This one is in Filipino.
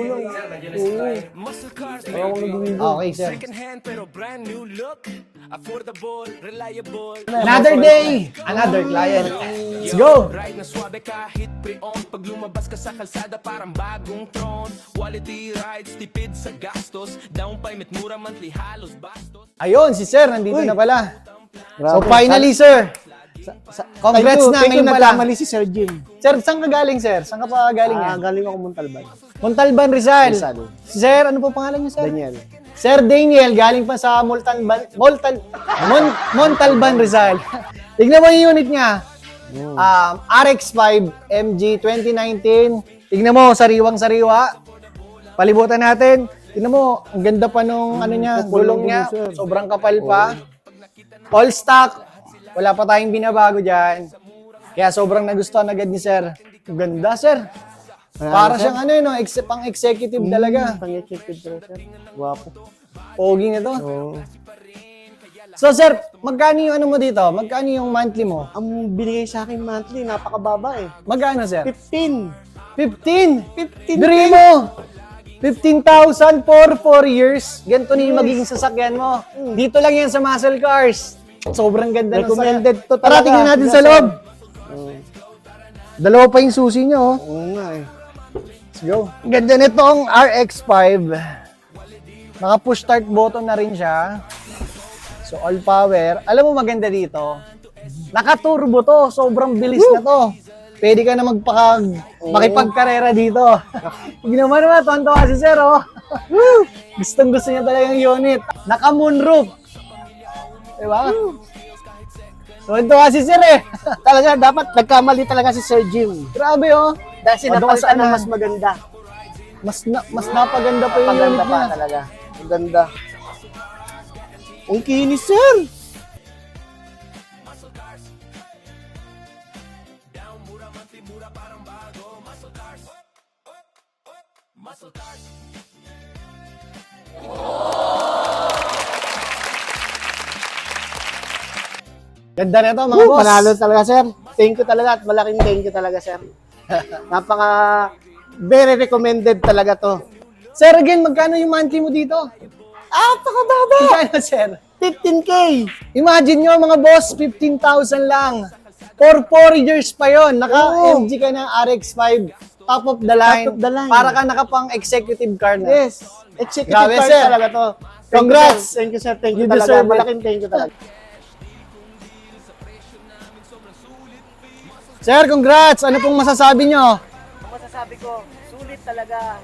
lang. Muscle cars, Wala akong nag-video. Okay, sir. second hand pero brand new look. Affordable, reliable. Another day, another client. Let's go! Ride na swabe kahit pre-on. Pag lumabas ka sa kalsada parang bagong tron. Quality rides, tipid sa gastos. Down payment, mura monthly, halos bastos. Ayun, si sir, nandito na pala. So Grabe. finally, sir. Congrats na Thank you, ngayon pala. nagkamali si Sir Jim. Sir, saan ka galing, sir? Saan ka pa galing yan? Galing ako Montalban. Montalban, Rizal. Rizal. Sir, ano po pangalan niyo, sir? Daniel. Sir Daniel, galing pa sa Montalban, Rizal. Tignan mo yung unit niya. RX-5 MG 2019. Tignan mo, sariwang-sariwa. Palibutan natin. Tignan mo, ang ganda pa nung ano niya, gulong niya. sir. Sobrang kapal pa. All stock. Wala pa tayong binabago dyan. Kaya sobrang nagustuhan agad ni sir. Ang ganda, sir. Para siyang ano yun, pang executive talaga. Pang-executive talaga, sir. Guwapo. Pogi na to. Oo. So sir, magkano yung ano mo dito? Magkano yung monthly mo? Ang binigay sa akin monthly, napakababa eh. Magkano sir? 15. 15! Diri mo! 15,000 for 4 years. Ganito na yung magiging sasakyan mo. Dito lang yan sa muscle cars. Sobrang ganda ng Recommended sasakyan. to Tara, talaga. tingnan natin sa loob. Dalawa pa yung susi nyo. Oh. Oo nga eh. Let's go. Ganda nitong RX-5. Naka-push start button na rin siya. So all power. Alam mo maganda dito? Naka-turbo to. Sobrang bilis na to. Pwede ka na makipagkarera dito. Tignan mo naman, tonto si sir, oh. Gustong gusto niya talaga yung unit. Naka-moonroof. Diba? Tonto si sir, eh. Talaga, dapat nagkamali talaga si Sir Jim. Grabe, oh. Dahil Doon ka sinapalitan sana. na mas maganda. Mas napaganda pa yung Maganda unit pa niya. talaga. Ang ganda. Ang kinis, sir. Ganda na ito, mga boss. Panalo talaga, sir. Thank you talaga at malaking thank you talaga, sir. Napaka very recommended talaga to. Sir, again, magkano yung monthly mo dito? Napakababa! Magkano, sir? 15K! Imagine nyo, mga boss, 15,000 lang. For 4 years pa yon. Naka-MG ka ng RX-5. Top of the line. Top of the line. Para ka nakapang-executive car na. Yes. Executive Grabe, card sir. talaga to. Congrats. Thank you, sir. Thank you You talaga. deserve it. Malaking thank you talaga. Sir, congrats! Ano pong masasabi nyo? Masasabi ko, sulit talaga.